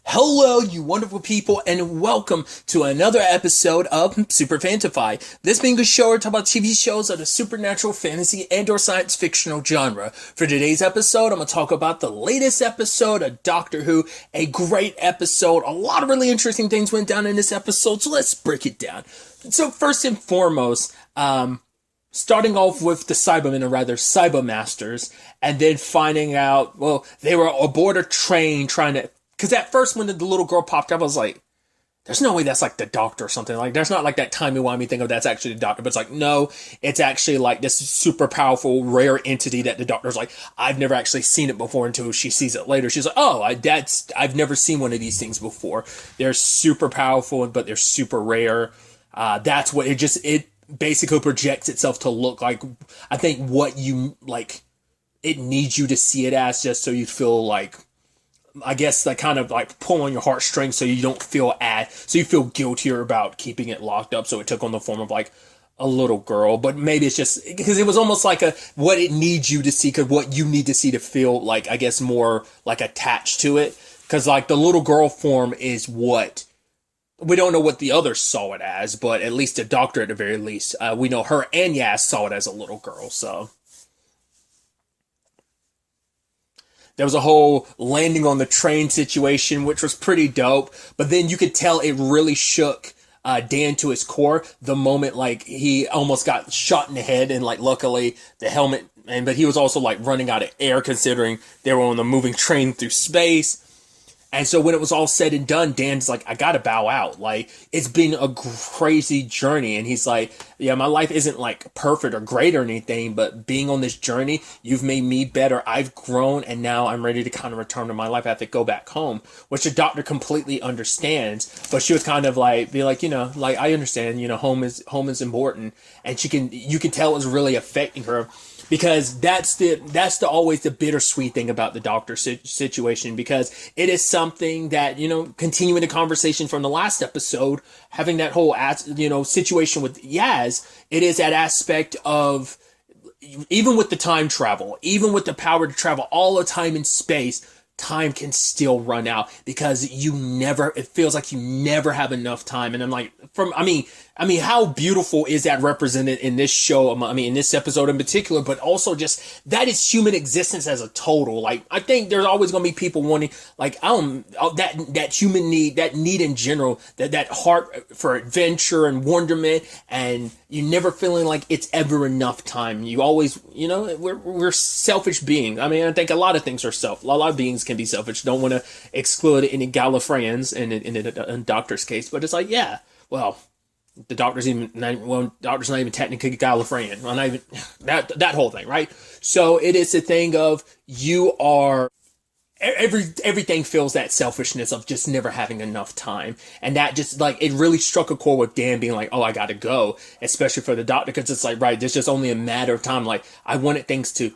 Hello, you wonderful people, and welcome to another episode of Super-Fanta-Fi. This being a show where we talk about TV shows of the supernatural, fantasy, and/or science fictional genre. For today's episode, I'm going to talk about the latest episode of Doctor Who. A great episode. A lot of really interesting things went down in this episode, so let's break it down. So first and foremost, starting off with the Cybermen, or rather Cybermasters, and then finding out, well, they were aboard a train trying to. Because at first, when the little girl popped up, I was like, there's no way that's like the doctor or something. Like, there's not like that timey-wimey thing of that's actually the doctor. But it's like, no, it's actually like this super powerful, rare entity that the doctor's like, I've never actually seen it before until she sees it later. She's like, oh, I've never seen one of these things before. They're super powerful, but they're super rare. That's what it basically projects itself to look like. I think what you, like, it needs you to see it as just so you feel like, I guess that kind of like pull on your heartstrings so you don't feel so you feel guiltier about keeping it locked up. So it took on the form of like a little girl, but maybe it's just because it was almost like what it needs you to see, because what you need to see to feel like, I guess, more like attached to it. Because like the little girl form is what we don't know what the others saw it as, but at least the doctor at the very least, we know her and Yas saw it as a little girl. So there was a whole landing on the train situation, which was pretty dope. But then you could tell it really shook Dan to his core the moment like he almost got shot in the head, and like luckily the helmet, but he was also like running out of air considering they were on a moving train through space. And so when it was all said and done, Dan's like, I gotta bow out. Like, it's been a crazy journey. And he's like, yeah, my life isn't like perfect or great or anything, but being on this journey, you've made me better. I've grown, and now I'm ready to kind of return to my life. I have to go back home, which the doctor completely understands. But she was kind of like, be like, like, I understand, home is important. And you can tell it was really affecting her. Because that's the always the bittersweet thing about the doctor situation, because it is something that, continuing the conversation from the last episode, having that whole, situation with Yaz, it is that aspect of, even with the time travel, even with the power to travel all the time in space, time can still run out because it feels like you never have enough time. And I'm like, how beautiful is that represented in this show? In this episode in particular, but also just that is human existence as a total. Like, I think there's always going to be people wanting, like, that human need, that need in general, that heart for adventure and wonderment, and you never feeling like it's ever enough time. You always, we're selfish beings. I think a lot of things are a lot of beings can be selfish. Don't want to exclude any Gallifreyans in Doctor's case, but it's like, yeah, well, the doctor's doctor's not even technically Gallifreyan. Well, not even that whole thing, right? So it is a thing of everything feels that selfishness of just never having enough time. And that just like, it really struck a chord with Dan being like, oh, I gotta go, especially for the doctor, because it's like, right, there's just only a matter of time. Like, I wanted things to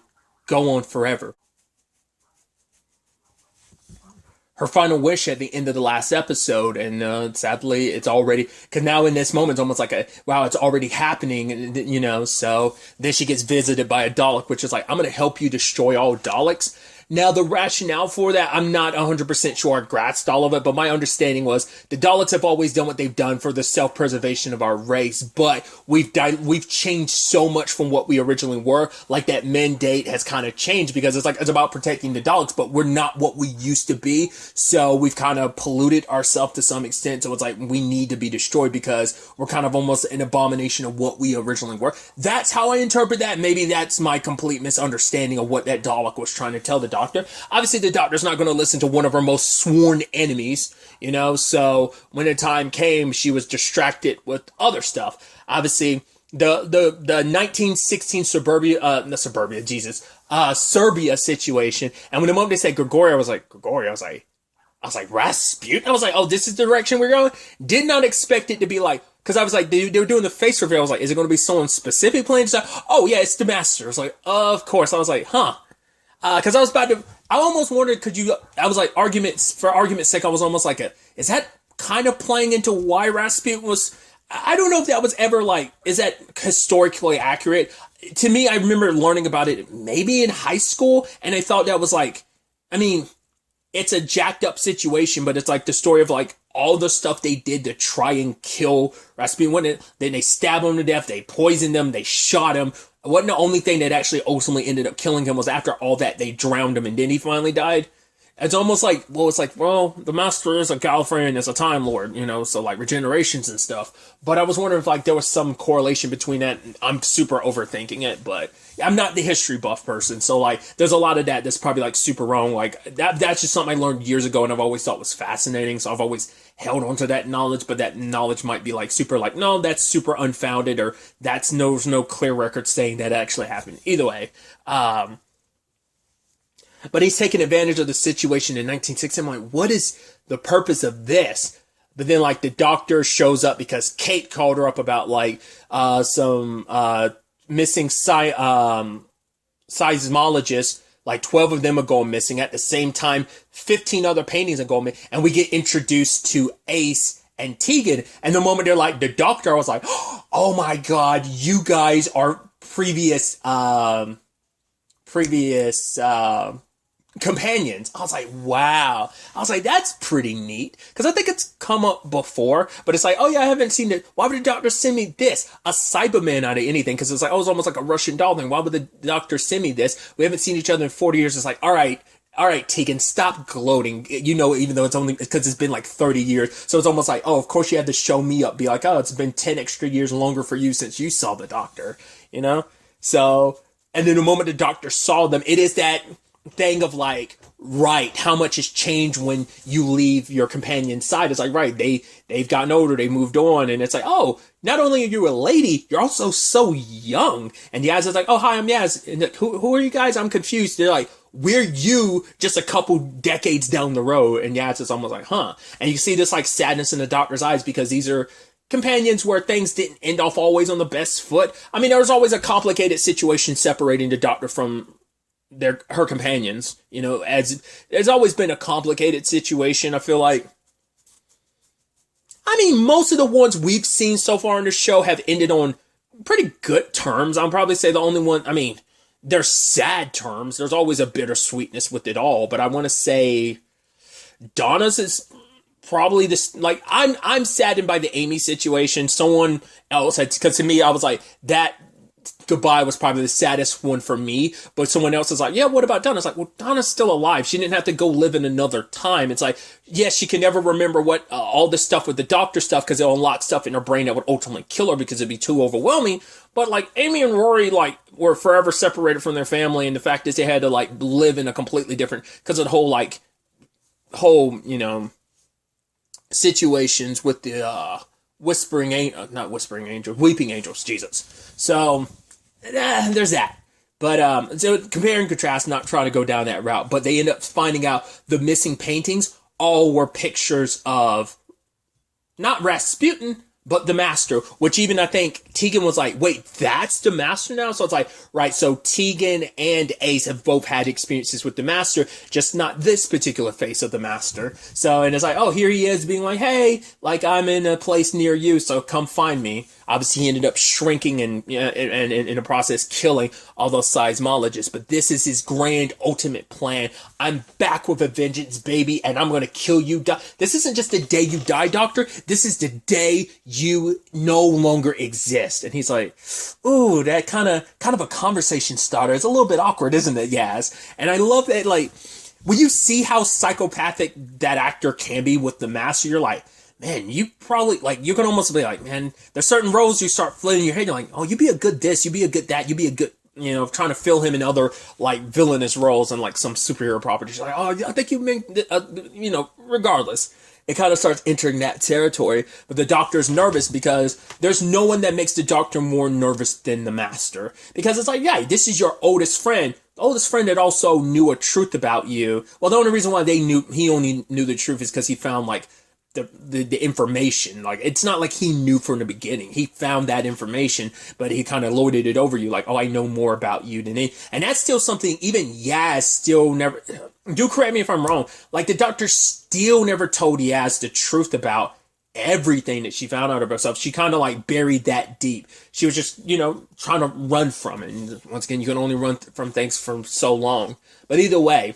go on forever. Her final wish at the end of the last episode, and sadly it's already, because now in this moment it's almost like wow, it's already happening, and so then she gets visited by a Dalek, which is like, I'm going to help you destroy all Daleks. Now, the rationale for that, I'm not 100% sure I grasped all of it, but my understanding was the Daleks have always done what they've done for the self-preservation of our race, but we've changed so much from what we originally were. Like, that mandate has kind of changed because it's about protecting the Daleks, but we're not what we used to be. So we've kind of polluted ourselves to some extent. So it's like, we need to be destroyed because we're kind of almost an abomination of what we originally were. That's how I interpret that. Maybe that's my complete misunderstanding of what that Dalek was trying to tell the doctor. Obviously, the doctor's not going to listen to one of her most sworn enemies, so when the time came, she was distracted with other stuff. Obviously, the 1916 Serbia situation, and when the moment they said Gregoria, I was like, Rasputin? I was like, oh, this is the direction we're going? Did not expect it to be like, because I was like, they were doing the face reveal. I was like, is it going to be someone specific playing? Like, oh yeah, it's the master. I was like, of course. I was like, huh. Because I almost wondered, I was like, for argument's sake, I was almost like, is that kind of playing into why Rasputin was, I don't know if that was ever like, is that historically accurate? To me, I remember learning about it maybe in high school, and I thought that was like, it's a jacked up situation, but it's like the story of like all the stuff they did to try and kill Rasputin. Then they stabbed him to death, they poisoned him, they shot him. It wasn't the only thing that actually ultimately ended up killing him was after all that they drowned him and then he finally died. It's almost like, well, the master is a Gallifreyan, is a Time Lord, so like regenerations and stuff. But I was wondering if like there was some correlation between that. I'm super overthinking it, but I'm not the history buff person. So like there's a lot of that that's probably like super wrong. Like that's just something I learned years ago and I've always thought was fascinating. So I've always held onto that knowledge, but that knowledge might be like super like, no, that's super unfounded or there's no clear record saying that actually happened. Either way, but he's taking advantage of the situation in 1960. I'm like, what is the purpose of this? But then, like, the doctor shows up because Kate called her up about, like, some missing seismologists. Like, 12 of them are going missing. At the same time, 15 other paintings are going missing. And we get introduced to Ace and Tegan. And the moment they're like, the doctor, I was like, oh my God, you guys are previous companions. I was like, wow. I was like, that's pretty neat. Because I think it's come up before, but it's like, oh yeah, I haven't seen it. Why would the doctor send me this? A Cyberman out of anything? Because it's like, oh, it's almost like a Russian doll thing. Why would the doctor send me this? We haven't seen each other in 40 years. It's like, all right, Tegan, stop gloating. Even though it's only because it's been like 30 years. So it's almost like, oh, of course you had to show me up. Be like, oh, it's been 10 extra years longer for you since you saw the doctor, So, and then the moment the doctor saw them, it is that thing of like, right, how much has changed when you leave your companion's side. It's like, right, they've gotten older, they moved on, and it's like, oh, not only are you a lady, you're also so young. And Yaz is like, oh, hi, I'm Yaz. And like, who are you guys? I'm confused. They're like, we're you just a couple decades down the road. And Yaz is almost like, huh. And you see this like sadness in the doctor's eyes because these are companions where things didn't end off always on the best foot. I mean, there was always a complicated situation separating the doctor from her companions, as there's always been a complicated situation. I feel like, I mean, most of the ones we've seen so far in the show have ended on pretty good terms. I'll probably say the only one, I mean, they're sad terms. There's always a bittersweetness with it all, but I want to say Donna's is probably this, like, I'm saddened by the Amy situation. Someone else had, because to me, I was like, that goodbye was probably the saddest one for me, but someone else is like, yeah, what about Donna? It's like, well, Donna's still alive. She didn't have to go live in another time. It's like, yes, she can never remember what all this stuff with the doctor stuff because it'll unlock stuff in her brain that would ultimately kill her because it'd be too overwhelming. But like Amy and Rory, like, were forever separated from their family, and the fact is they had to like live in a completely different, because of the whole situations with the weeping angels, Jesus. So there's that. But so compare and contrast, not trying to go down that route, but they end up finding out the missing paintings all were pictures of not Rasputin, but the master, which even I think Tegan was like, wait, that's the master now? So it's like, right, so Tegan and Ace have both had experiences with the master, just not this particular face of the master. So, and it's like, oh, here he is being like, hey, like I'm in a place near you, so come find me. Obviously, he ended up shrinking and in the process killing all those seismologists. But this is his grand ultimate plan. I'm back with a vengeance, baby, and I'm going to kill you. This isn't just the day you die, Doctor. This is the day you no longer exist. And he's like, ooh, that kind of a conversation starter. It's a little bit awkward, isn't it, Yaz? And I love that, like, when you see how psychopathic that actor can be with the master, you're like, man, you probably, like, you can almost be like, man, there's certain roles you start flitting in your head. You're like, oh, you be a good this, you be a good that, you be a good, trying to fill him in other, like, villainous roles and, like, some superhero properties. You're like, oh, I think you make, regardless. It kind of starts entering that territory. But the Doctor's nervous because there's no one that makes the Doctor more nervous than the Master. Because it's like, yeah, this is your oldest friend. The oldest friend that also knew a truth about you. Well, the only reason why he only knew the truth is because he found, like, the information. Like, it's not like he knew from the beginning. He found that information, but he kind of lorded it over you, like, oh, I know more about you than he. And that's still something even Yaz still never, do correct me if I'm wrong, like, the Doctor still never told Yaz the truth about everything that she found out of herself. She kind of like buried that deep. She was just, trying to run from it. And once again, you can only run from things for so long. But either way,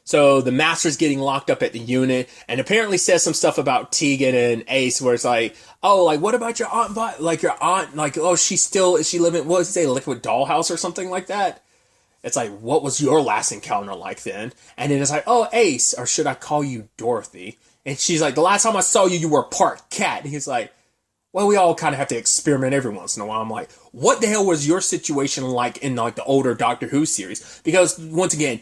So the master's getting locked up at the unit, and apparently says some stuff about Tegan and Ace, where it's like, oh, like what about your aunt? Like your aunt, like oh, is she living? What does it say, liquid dollhouse or something like that? It's like, what was your last encounter like then? And then it's like, oh, Ace, or should I call you Dorothy? And she's like, the last time I saw you, you were part cat. And he's like, well, we all kind of have to experiment every once in a while. I'm like, what the hell was your situation like in like the older Doctor Who series? Because once again,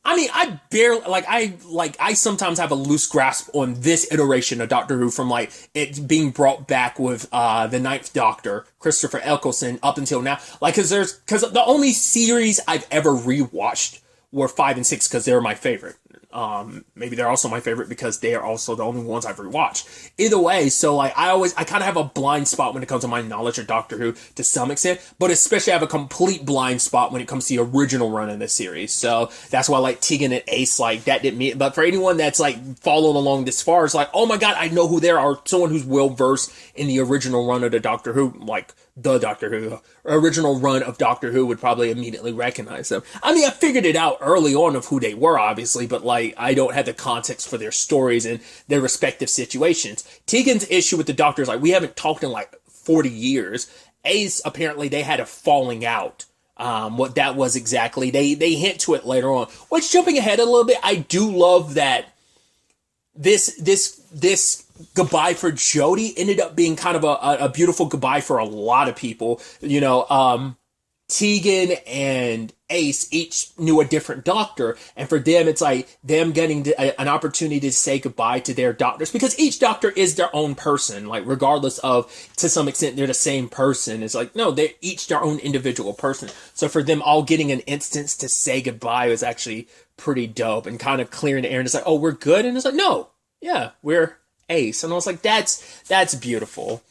I mean, I sometimes have a loose grasp on this iteration of Doctor Who from like it being brought back with the Ninth Doctor, Christopher Eccleston, up until now. Like, because the only series I've ever rewatched were 5 and 6 because they were my favorite. Maybe they're also my favorite because they are also the only ones I've rewatched. Either way, so like I kind of have a blind spot when it comes to my knowledge of Doctor Who to some extent, but especially I have a complete blind spot when it comes to the original run of the series. So that's why like Tegan and Ace, like that didn't mean. But for anyone that's like followed along this far, it's like, oh my god, I know who they are. Someone who's well versed in the original run of the Doctor Who, like the Doctor Who, original run of Doctor Who would probably immediately recognize them. I mean, I figured it out early on of who they were, obviously, but like, I don't have the context for their stories and their respective situations. Tegan's issue with the Doctor is like, we haven't talked in like 40 years. Ace, apparently, they had a falling out. What that was exactly, they hint to it later on. Which, jumping ahead a little bit, I do love that this goodbye for Jodie ended up being kind of a beautiful goodbye for a lot of people. You know, Tegan and Ace each knew a different doctor, and for them, it's like them getting an opportunity to say goodbye to their doctors, because each doctor is their own person, like regardless of, to some extent, they're the same person. It's like, no, they're each their own individual person. So for them all getting an instance to say goodbye was actually pretty dope and kind of clearing the air. And it's like, oh, we're good. And it's like, no, yeah, we're Ace. And I was like, that's beautiful.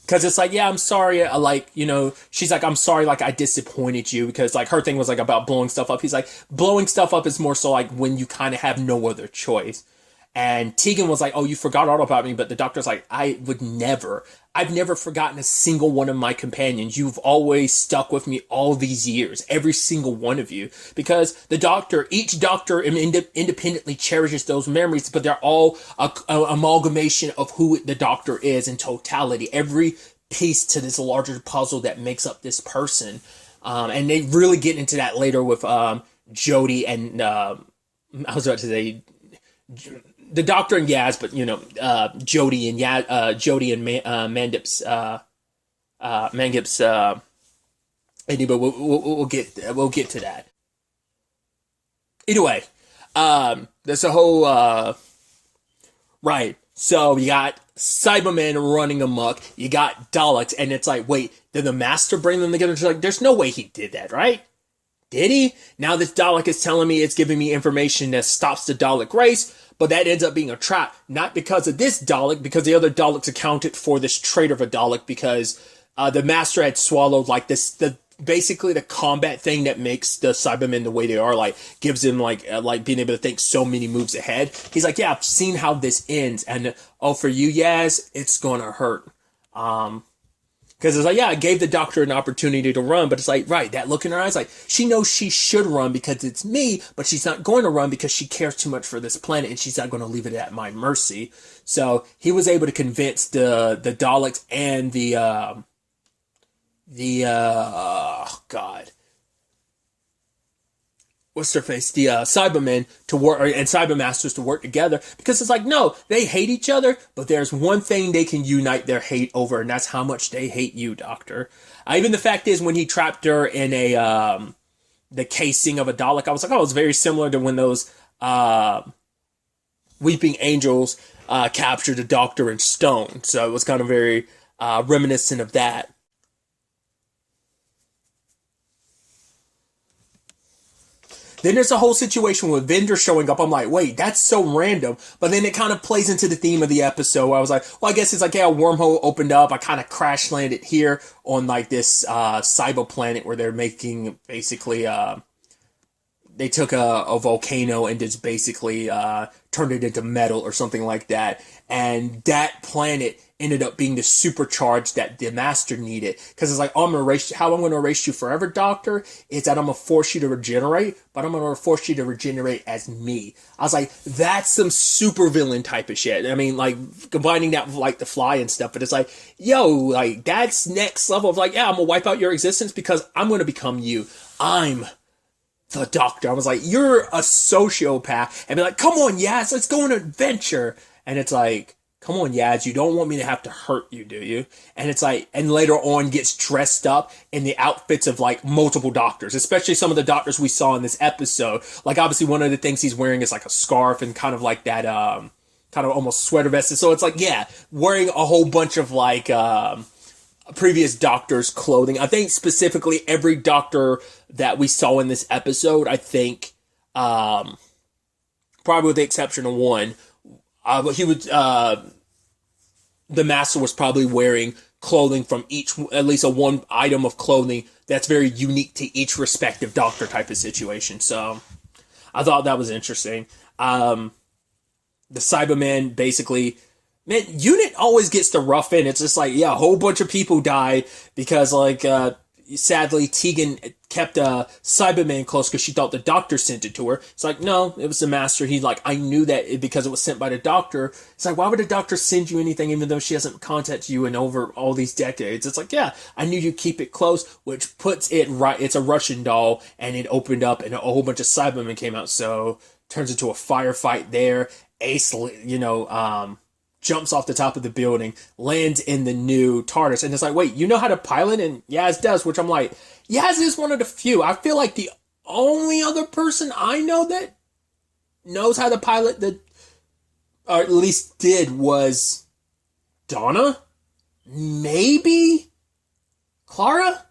Because it's like, yeah, I'm sorry, like, you know, she's like, I'm sorry, like, I disappointed you, because, like, her thing was, like, about blowing stuff up. He's like, blowing stuff up is more so, like, when you kind of have no other choice. And Tegan was like, oh, you forgot all about me, but the doctor's like, I've never forgotten a single one of my companions. You've always stuck with me all these years, every single one of you. Because each doctor independently cherishes those memories, but they're all an amalgamation of who the doctor is in totality. Every piece to this larger puzzle that makes up this person. And they really get into that later with Jodie and, I was about to say, the Doctor and Yaz, but you know, Jodie and Mandip's anyway, we'll get to that. Either way, there's a whole right. So you got Cybermen running amok. You got Daleks, and it's like, wait, did the Master bring them together? It's like, there's no way he did that, right? Did he? Now this Dalek is telling me, it's giving me information that stops the Dalek race. But that ends up being a trap, not because of this Dalek, because the other Daleks accounted for this traitor of a Dalek, because the Master had swallowed like basically the combat thing that makes the Cybermen the way they are, like gives them like being able to think so many moves ahead. He's like, yeah, I've seen how this ends, and oh, for you, Yaz, it's gonna hurt. Because it's like, yeah, I gave the Doctor an opportunity to run, but it's like, right, that look in her eyes, like, she knows she should run because it's me, but she's not going to run because she cares too much for this planet, and she's not going to leave it at my mercy. So he was able to convince the Daleks and what's their face? The Cybermen to work, and Cybermasters to work together, because it's like, no, they hate each other, but there's one thing they can unite their hate over, and that's how much they hate you, Doctor. Even the fact is, when he trapped her in the casing of a Dalek, I was like, oh, it's very similar to when those Weeping Angels captured the Doctor in stone. So it was kind of very reminiscent of that. Then there's a whole situation with Vendor showing up. I'm like, wait, that's so random. But then it kind of plays into the theme of the episode, where I was like, well, I guess it's like, yeah, a wormhole opened up. I kind of crash landed here on like this cyber planet where they're making basically they took a volcano and just basically turned it into metal or something like that. And that planet ended up being the supercharge that the master needed. Because it's like, oh, how I'm going to erase you forever, Doctor, is that I'm going to force you to regenerate, but I'm going to force you to regenerate as me. I was like, that's some supervillain type of shit. I mean, like, combining that with, like, the Fly and stuff, but it's like, yo, like, that's next level of, like, yeah, I'm going to wipe out your existence because I'm going to become you. I'm the Doctor. I was like, you're a sociopath. And be like, come on, Yaz, let's go on an adventure. And it's like, come on, Yaz, you don't want me to have to hurt you, do you? And it's like, and later on gets dressed up in the outfits of like multiple doctors, especially some of the doctors we saw in this episode. Like, obviously one of the things he's wearing is like a scarf and kind of like that, kind of almost sweater vest. So it's like, yeah, wearing a whole bunch of like, previous doctor's clothing. I think specifically every doctor that we saw in this episode, I think, probably with the exception of one, he would, the master was probably wearing clothing from each, at least a one item of clothing that's very unique to each respective doctor type of situation. So I thought that was interesting. The Cyberman basically, man, Unit always gets the rough end. It's just like, yeah, a whole bunch of people die because, like, sadly, Tegan kept Cyberman close because she thought the Doctor sent it to her. It's like, no, it was the master. He, like, I knew that because it was sent by the Doctor. It's like, why would the Doctor send you anything even though she hasn't contacted you in over all these decades? It's like, yeah, I knew you'd keep it close, which puts it right. It's a Russian doll, and it opened up, and a whole bunch of Cybermen came out. So, turns into a firefight there. Ace, jumps off the top of the building, lands in the new TARDIS, and it's like, wait, you know how to pilot? And Yaz does, which I'm like, Yaz is one of the few. I feel like the only other person I know that knows how to pilot or at least did, was Donna? Maybe? Clara?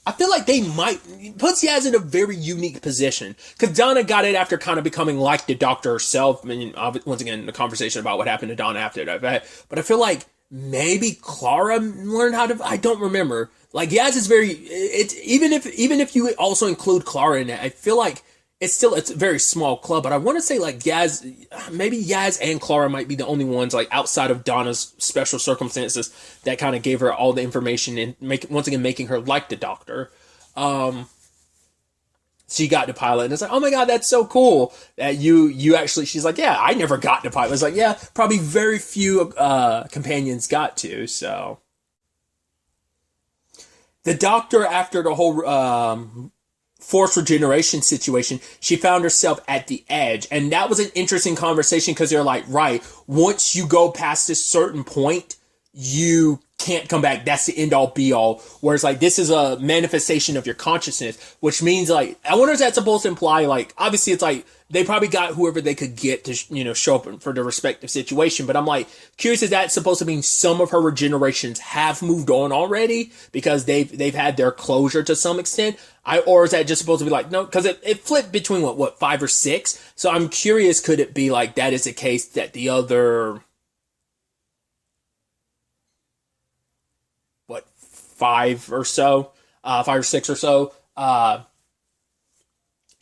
I feel like they might, puts Yaz in a very unique position. Because Donna got it after kind of becoming like the Doctor herself. I mean, once again, the conversation about what happened to Donna after that. But I feel like maybe Clara learned how to, I don't remember. Like, Yaz is very, it's, even if you also include Clara in it, I feel like it's a very small club. But I want to say, like, maybe Yaz and Clara might be the only ones, like, outside of Donna's special circumstances that kind of gave her all the information and once again making her like the Doctor. She got to pilot, and it's like, oh my god, that's so cool that you actually, she's like, yeah, I never got to pilot. It's like, yeah, probably very few companions got to. So the Doctor, after the whole forced regeneration situation, she found herself at the edge. And that was an interesting conversation because they're like, right, once you go past this certain point, you can't come back. That's the end all be all. Whereas, like, this is a manifestation of your consciousness, which means, like, I wonder if that's supposed to imply, like, obviously it's like they probably got whoever they could get to, show up for the respective situation. But I'm like, curious, is that supposed to mean some of her regenerations have moved on already because they've had their closure to some extent? Or is that just supposed to be like, no, because it flipped between what 5 or 6. So I'm curious, could it be like that is the case that the other 5 or 6 or so,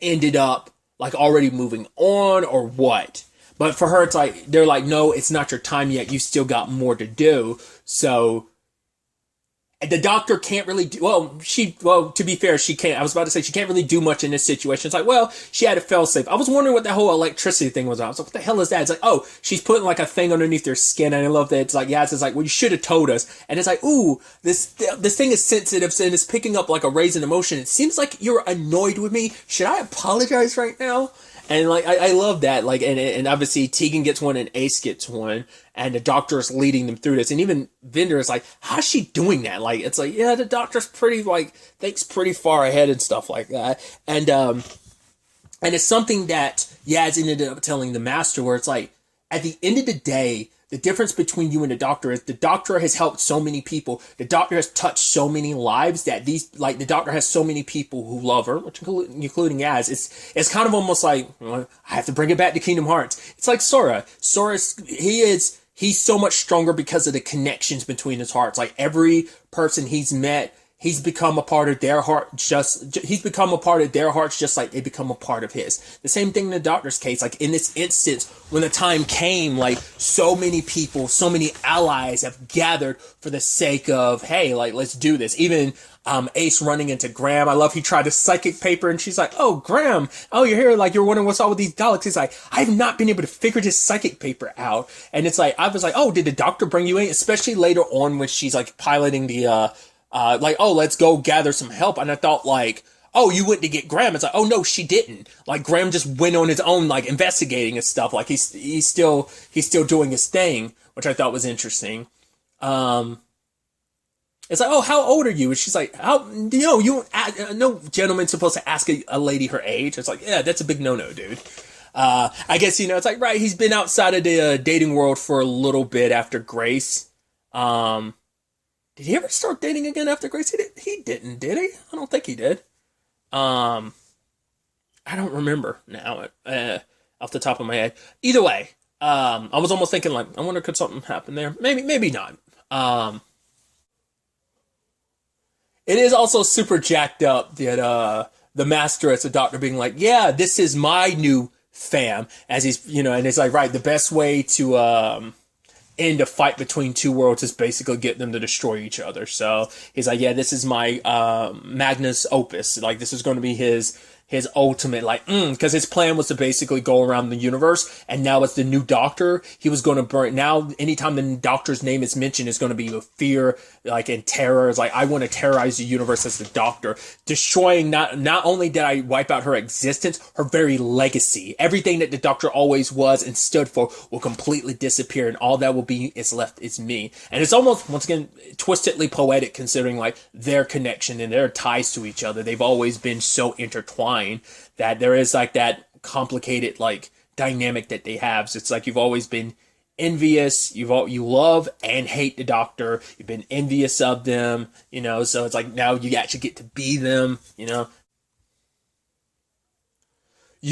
ended up like already moving on or what? But for her, it's like, they're like, no, it's not your time yet. You still got more to do. So the Doctor can't really do, to be fair, she can't. I was about to say she can't really do much in this situation. It's like, well, she had a failsafe. I was wondering what that whole electricity thing was. I was like, what the hell is that? It's like, oh, she's putting like a thing underneath her skin. And I love that. It's like, yeah, it's like, well, you should have told us. And it's like, ooh, this thing is sensitive and it's picking up like a raising emotion. It seems like you're annoyed with me. Should I apologize right now? And like, I love that. Like, and obviously Tegan gets one and Ace gets one, and the Doctor is leading them through this. And even Vinder is like, how's she doing that? Like, it's like, yeah, the Doctor's pretty, like, thinks pretty far ahead and stuff like that. And it's something that Yaz ended up telling the Master, where it's like, at the end of the day, the difference between you and the Doctor is the Doctor has helped so many people. The Doctor has touched so many lives that the Doctor has so many people who love her, which including Yaz. It's kind of almost like, I have to bring it back to Kingdom Hearts. It's like Sora. He's so much stronger because of the connections between his hearts. Like, every person he's met, he's become a part of their heart. He's become a part of their hearts, just like they become a part of his. The same thing in the doctor's case. Like in this instance, when the time came, like so many people, so many allies have gathered for the sake of, hey, like let's do this. Even Ace running into Graham. I love he tried a psychic paper and she's like, oh, Graham, oh, you're here. Like, you're wondering what's all with these galaxies. Like, I've not been able to figure this psychic paper out. And it's like, I was like, oh, did the doctor bring you in? Especially later on when she's like piloting the, like, oh, let's go gather some help. And I thought like, oh, you went to get Graham. It's like, oh no, she didn't. Like Graham just went on his own, like investigating and stuff. Like he's still doing his thing, which I thought was interesting. It's like, oh, how old are you? And she's like, how, no gentleman's supposed to ask a lady her age. It's like, yeah, that's a big no-no, dude. I guess, it's like, right, he's been outside of the dating world for a little bit after Grace. Did he ever start dating again after Grace? He didn't, did he? I don't think he did. I don't remember now, off the top of my head. Either way, I was almost thinking like, I wonder could something happen there? Maybe not. It is also super jacked up that the master as a doctor being like, yeah, this is my new fam, as he's, and it's like, right, the best way to end a fight between two worlds is basically get them to destroy each other. So he's like, yeah, this is my magnus opus. Like, this is going to be his ultimate, like, because his plan was to basically go around the universe, and now it's the new doctor. He was going to burn. Now, anytime the doctor's name is mentioned, it's going to be with fear, like, and terror. It's like, I want to terrorize the universe as the doctor, destroying not only did I wipe out her existence, her very legacy. Everything that the doctor always was and stood for will completely disappear, and all that will be is left is me. And it's almost, once again, twistedly poetic, considering like their connection and their ties to each other. They've always been so intertwined that there is like that complicated like dynamic that they have. So it's like you've always been envious, you love and hate the doctor, you've been envious of them, so it's like now you actually get to be them. You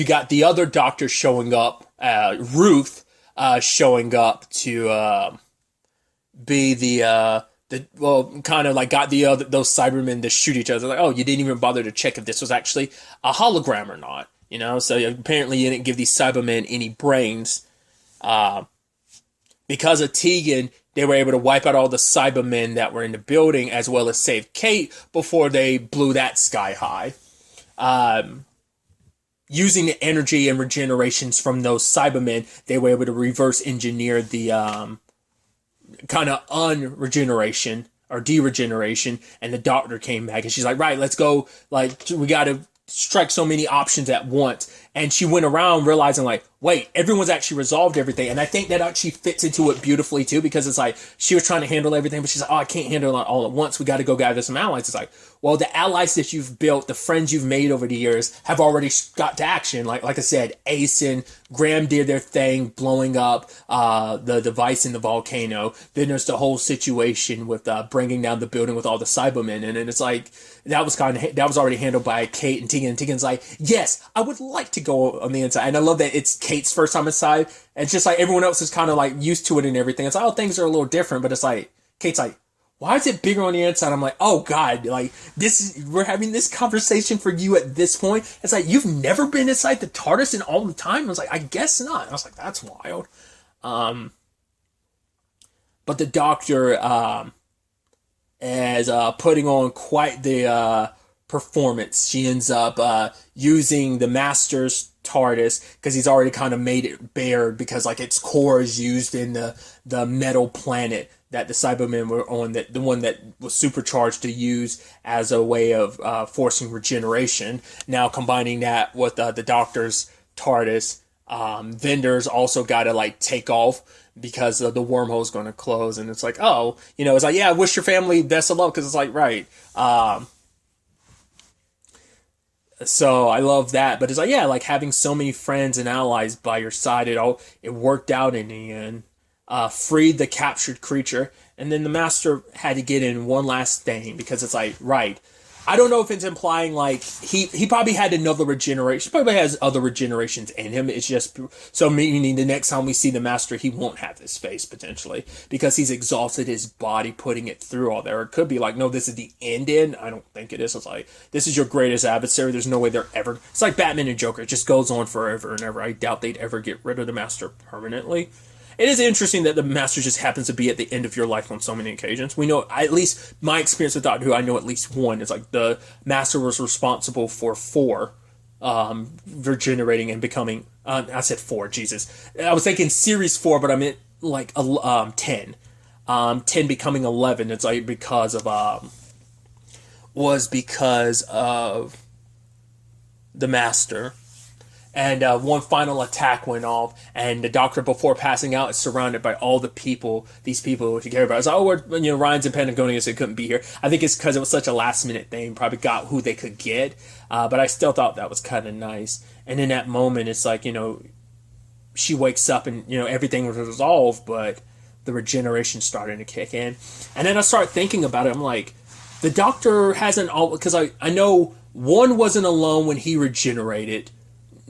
got the other doctor showing up, Ruth showing up to be the kind of like got those Cybermen to shoot each other. Like, oh, you didn't even bother to check if this was actually a hologram or not, So apparently you didn't give these Cybermen any brains. Because of Tegan, they were able to wipe out all the Cybermen that were in the building, as well as save Kate before they blew that sky high. Using the energy and regenerations from those Cybermen, they were able to reverse engineer the kind of unregeneration or deregeneration, and the doctor came back and she's like, right, let's go, like, we got to strike so many options at once. And she went around realizing like, wait, everyone's actually resolved everything. And I think that actually fits into it beautifully too, because it's like she was trying to handle everything, but she's like, oh, I can't handle it all at once. We got to go gather some allies. It's like, well, the allies that you've built, the friends you've made over the years have already got to action. Like I said, Ace and Graham did their thing, blowing up the device in the volcano. Then there's the whole situation with bringing down the building with all the Cybermen. And it's like, that was already handled by Kate and Tegan. And Tegan's like, yes, I would like to go on the inside. And I love that it's Kate's first time inside. And it's just like everyone else is kind of like used to it and everything. It's like, oh, things are a little different. But it's like, Kate's like, why is it bigger on the inside? I'm like, oh God, like we're having this conversation for you at this point. It's like, you've never been inside the TARDIS in all the time? I was like, I guess not. And I was like, that's wild. But the doctor is putting on quite the performance. She ends up using the Master's TARDIS because he's already kind of made it bare, because like its core is used in the metal planet that the Cybermen were on, that the one that was supercharged to use as a way of forcing regeneration. Now combining that with the Doctor's TARDIS, Vendors also got to like take off because the wormhole's going to close, and it's like, oh, it's like, yeah, I wish your family best of luck, because it's like, right. So I love that, but it's like, yeah, like having so many friends and allies by your side, it worked out in the end. Freed the captured creature, and then the Master had to get in one last thing, because it's like, right, I don't know if it's implying like he probably had another regeneration. Probably has other regenerations in him. It's just so meaning the next time we see the master, he won't have this face potentially because he's exhausted his body putting it through all there. It could be like, no, this is the end. I don't think it is. It's like this is your greatest adversary. There's no way they're ever. It's like Batman and Joker. It just goes on forever and ever. I doubt they'd ever get rid of the master permanently. It is interesting that the master just happens to be at the end of your life on so many occasions. We know, at least my experience with Doctor Who, I know at least one. It's like the master was responsible for 4 regenerating and becoming. I said 4, Jesus. I was thinking series 4, but I meant like 10. 10 becoming 11. It's like because of the master. And one final attack went off, and the Doctor, before passing out, is surrounded by all the people, these people to care about. It's like, Ryan's in Patagonia, so he couldn't be here. I think it's because it was such a last-minute thing, probably got who they could get. But I still thought that was kind of nice. And in that moment, it's like, she wakes up and, everything was resolved, but the regeneration started to kick in. And then I start thinking about it. I'm like, the Doctor hasn't all... Because I know one wasn't alone when he regenerated.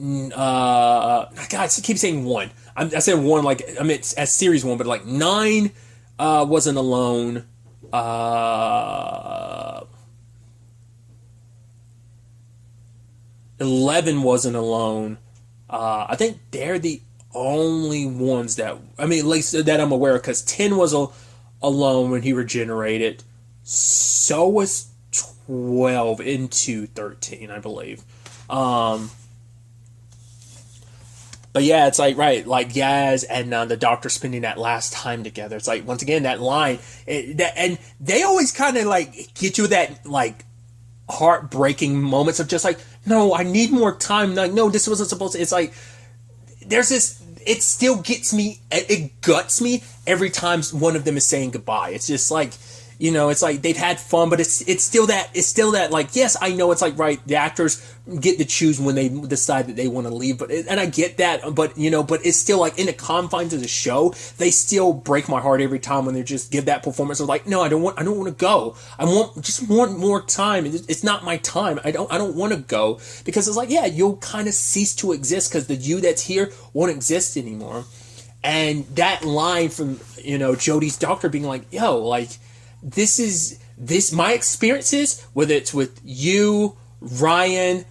God, I keep saying 1. I said 1 like I meant as series 1, but like 9 wasn't alone. 11 wasn't alone. I think they're the only ones that at least that I'm aware of, because 10 was alone when he regenerated. So was 12 into 13, I believe. But yeah, it's like, right, like Yaz and the Doctor spending that last time together. It's like, once again, that line, and they always kind of like get you that like heartbreaking moments of just like, no, I need more time. Like, no, this wasn't supposed to. It's like, there's this, it still gets me, it guts me every time one of them is saying goodbye. It's just like, it's like they've had fun, but it's still that like, yes, I know it's like, right, the actors get to choose when they decide that they want to leave, and I get that, but but it's still like in the confines of the show, they still break my heart every time when they just give that performance of like, no, I don't want to go. I want more time. It's not my time. I don't want to go, because it's like, yeah, you'll kind of cease to exist because the you that's here won't exist anymore. And that line from Jodie's Doctor being like, yo, like, this my experiences, whether it's with you, Ryan,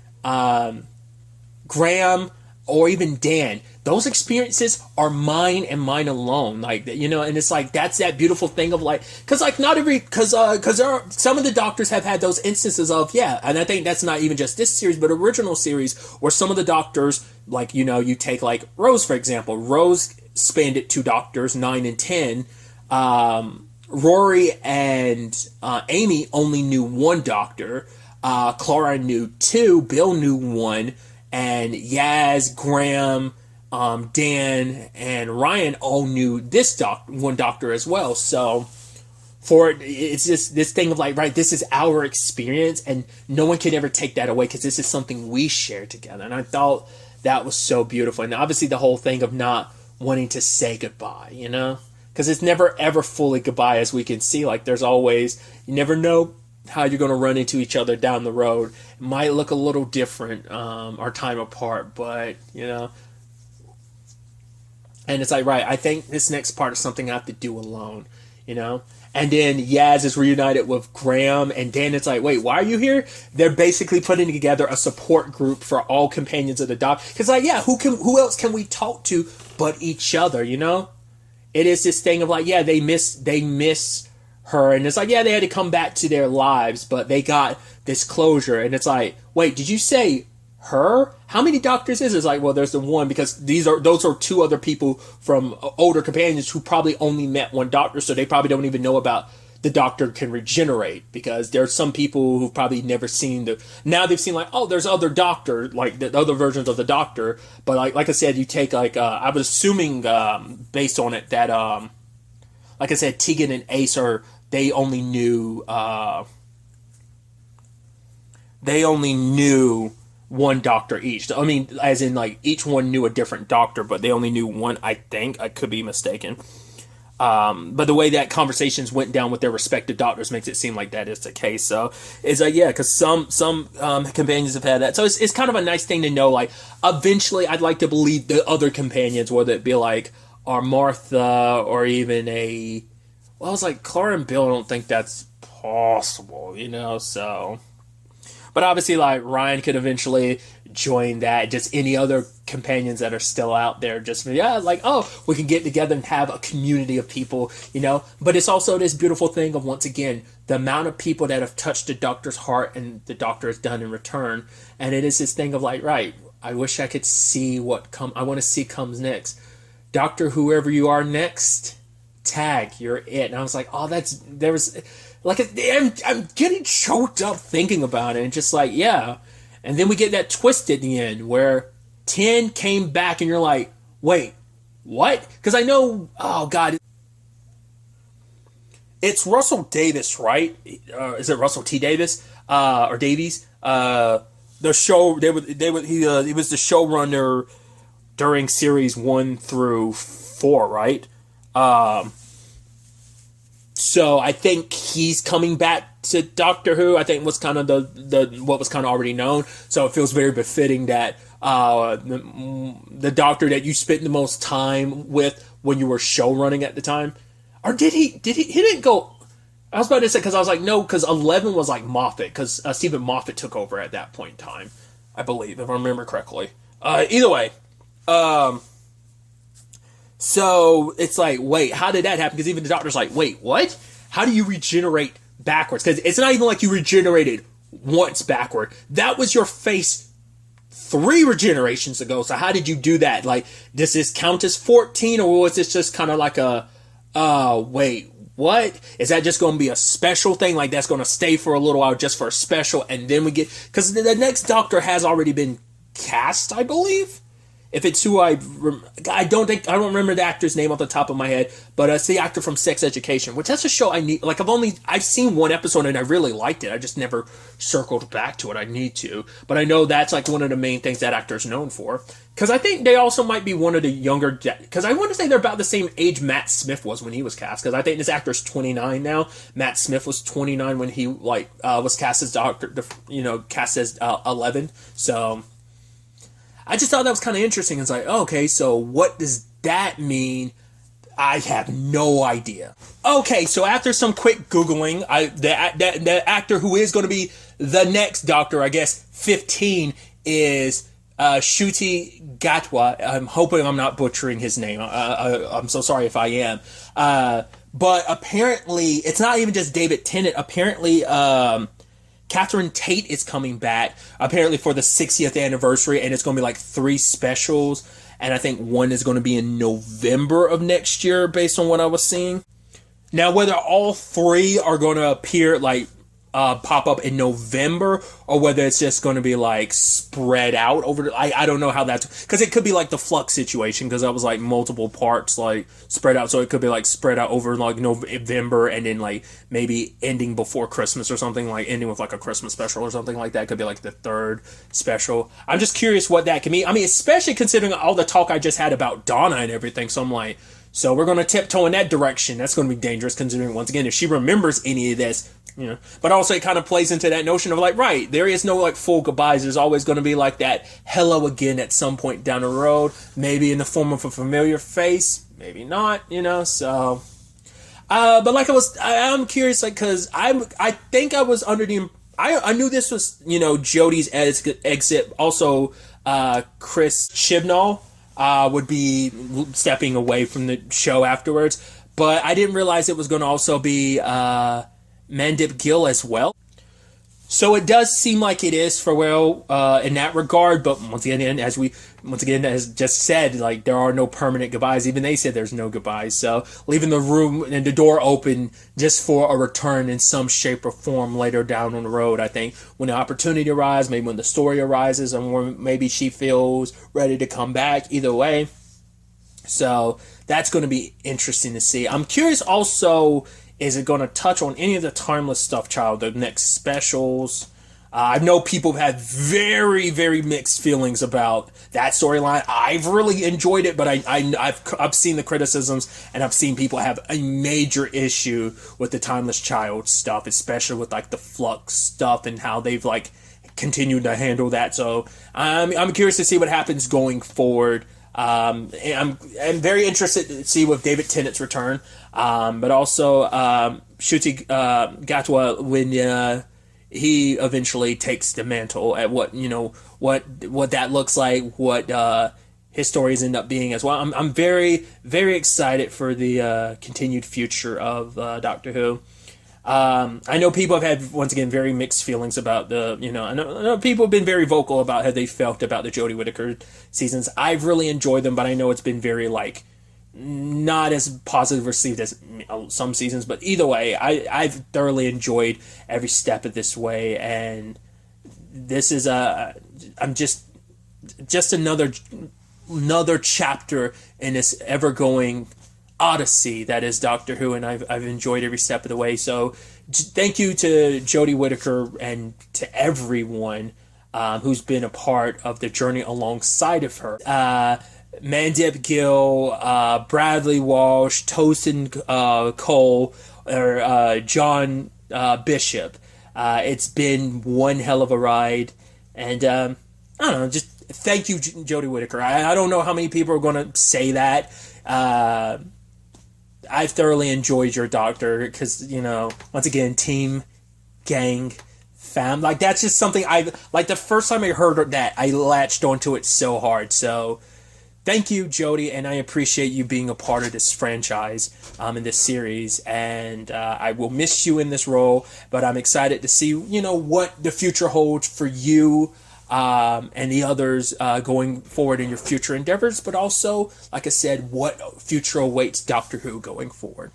Graham, or even Dan, those experiences are mine and mine alone. Like, and it's like, that's that beautiful thing of like, because like because there are some of the Doctors have had those instances of, yeah, and I think that's not even just this series, but original series, where some of the Doctors, like, you take like Rose, for example. Rose spanned it 2 Doctors, 9 and 10. Rory and Amy only knew 1 Doctor. Clara knew 2. Bill knew 1. And Yaz, Graham, Dan, and Ryan all knew this 1 Doctor as well. So it's just this thing of like, right, this is our experience, and no one can ever take that away because this is something we share together. And I thought that was so beautiful. And obviously the whole thing of not wanting to say goodbye, because it's never ever fully goodbye, as we can see. Like, there's always, you never know how you're going to run into each other down the road. It might look a little different, our time apart, but and it's like, right, I think this next part is something I have to do alone, and then Yaz is reunited with Graham, and Dan, it's like, wait, why are you here? They're basically putting together a support group for all companions of the Doctor, because like, yeah, who else can we talk to but each other? It is this thing of like, yeah, they miss her, and it's like, yeah, they had to come back to their lives, but they got this closure. And it's like, wait, did you say her? How many Doctors is it? It's like, well, there's the 1, because those are 2 other people from older companions who probably only met 1 Doctor, so they probably don't even know about the Doctor can regenerate, because there's some people who've probably never seen now they've seen like, oh, there's other Doctor, like the other versions of the Doctor. But like I said, you take like, I was assuming based on it that like I said, Tegan and Ace they only knew 1 Doctor each. I mean, as in like each one knew a different Doctor, but they only knew 1, I think. I could be mistaken. But the way that conversations went down with their respective doctors makes it seem like that is the case. So it's like, yeah, because some companions have had that. So it's kind of a nice thing to know. Like, eventually, I'd like to believe the other companions, whether it be like our Martha or even well, it's like Clara and Bill. I don't think that's possible, So, but obviously, like Ryan could eventually join that. Just any other companions that are still out there, just like, oh, we can get together and have a community of people, But it's also this beautiful thing of, once again, the amount of people that have touched the Doctor's heart and the Doctor has done in return. And it is this thing of like, right, I wish I could see I want to see comes next. Doctor, whoever you are next, tag, you're it. And I was like, oh, I'm getting choked up thinking about it, and just like, yeah. And then we get that twist at the end where 10 came back, and you're like, wait, what? Because I know, oh God, it's Russell Davis, right? Is it Russell T. Davis or Davies? The show he was the showrunner during series 1 through 4, right? So I think he's coming back to Doctor Who. I think was kind of the what was kind of already known. So it feels very befitting that the Doctor that you spent the most time with when you were show running at the time, or did he didn't go? I was about to say, because I was like, no, because 11 was like Moffat, because Stephen Moffat took over at that point in time, I believe, if I remember correctly. Either way, so it's like, wait, how did that happen? Because even the Doctor's like, wait, what? How do you regenerate backwards? Because it's not even like you regenerated once backward. That was your face 3 regenerations ago. So how did you do that? Like, does this count as 14, or was this just kind of like wait, what? Is that just going to be a special thing? Like, that's going to stay for a little while just for a special, and then we get... Because the next Doctor has already been cast, I believe. If it's who I don't remember the actor's name off the top of my head, but it's the actor from Sex Education, which that's a show I need. Like, I've seen one episode and I really liked it. I just never circled back to it. I need to, but I know that's like one of the main things that actor's known for. Because I think they also might be one of the younger. Because I want to say they're about the same age Matt Smith was when he was cast. Because I think this actor's 29 now. Matt Smith was 29 when he was cast as Doctor. Cast as 11. So. I just thought that was kind of interesting. It's like, okay, so what does that mean? I have no idea. Okay, so after some quick Googling, the actor who is going to be the next Doctor, I guess 15, is Ncuti Gatwa. I'm hoping I'm not butchering his name. I'm so sorry if I am. But apparently, it's not even just David Tennant. Apparently, Catherine Tate is coming back, apparently for the 60th anniversary, and it's going to be like 3 specials, and I think one is going to be in November of next year, based on what I was seeing. Now, whether all 3 are going to appear, pop up in November, or whether it's just going to be like spread out over I don't know how that's, because it could be like the Flux situation, because that was like multiple parts like spread out, so it could be like spread out over like November, and then like maybe ending before Christmas or something, like ending with like a Christmas special or something like that. It could be like the 3rd special. I'm just curious what that can mean. I mean, especially considering all the talk I just had about Donna and everything, so I'm like, so we're going to tiptoe in that direction. That's going to be dangerous, considering, once again, if she remembers any of this, But also it kind of plays into that notion of like, right, there is no like full goodbyes. There's always going to be like that hello again at some point down the road, maybe in the form of a familiar face, maybe not, so. But like I'm curious, like, because I think I was under the, I knew this was, Jodie's exit. Also, Chris Chibnall would be stepping away from the show afterwards, but I didn't realize it was going to also be Mandip Gill as well. So it does seem like it is Farewell in that regard, but once again, as just said, like, there are no permanent goodbyes. Even they said there's no goodbyes. So leaving the room and the door open just for a return in some shape or form later down on the road. I think when the opportunity arises, maybe when the story arises, or maybe she feels ready to come back. Either way, so that's going to be interesting to see. I'm curious also, is it going to touch on any of the Timeless stuff, child? The next specials, I know people have had very, very mixed feelings about that storyline. I've really enjoyed it, but I've seen the criticisms, and I've seen people have a major issue with the Timeless Child stuff, especially with like the Flux stuff and how they've like continued to handle that. So I'm curious to see what happens going forward. And I'm very interested to see with David Tennant's return, but also Shuti Gatwa when he eventually takes the mantle at what that looks like, what his stories end up being as well. I'm very, very excited for the continued future of Doctor Who. I know people have had, once again, very mixed feelings about I know people have been very vocal about how they felt about the Jodie Whittaker seasons. I've really enjoyed them, but I know it's been very, like, not as positive received as some seasons. But either way, I've thoroughly enjoyed every step of this way, and this is I'm just another chapter in this ever-going odyssey that is Doctor Who, and I've enjoyed every step of the way. So thank you to Jodie Whittaker and to everyone who's been a part of the journey alongside of her. Mandip Gill, Bradley Walsh, Tosin Cole, or John Bishop. It's been one hell of a ride, and I don't know, just thank you, Jodie Whittaker. I don't know how many people are going to say that. I've thoroughly enjoyed your Doctor because, once again, team, gang, fam. Like, that's just something the first time I heard that, I latched onto it so hard. So, thank you, Jodie, and I appreciate you being a part of this franchise, in this series. And I will miss you in this role, but I'm excited to see, what the future holds for you. And the others going forward in your future endeavors, but also, like I said, what future awaits Doctor Who going forward.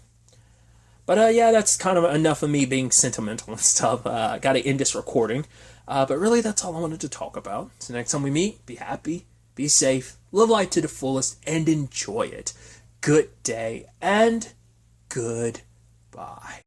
But yeah, that's kind of enough of me being sentimental and stuff. Got to end this recording. But really, that's all I wanted to talk about. So next time we meet, be happy, be safe, live life to the fullest, and enjoy it. Good day, and goodbye.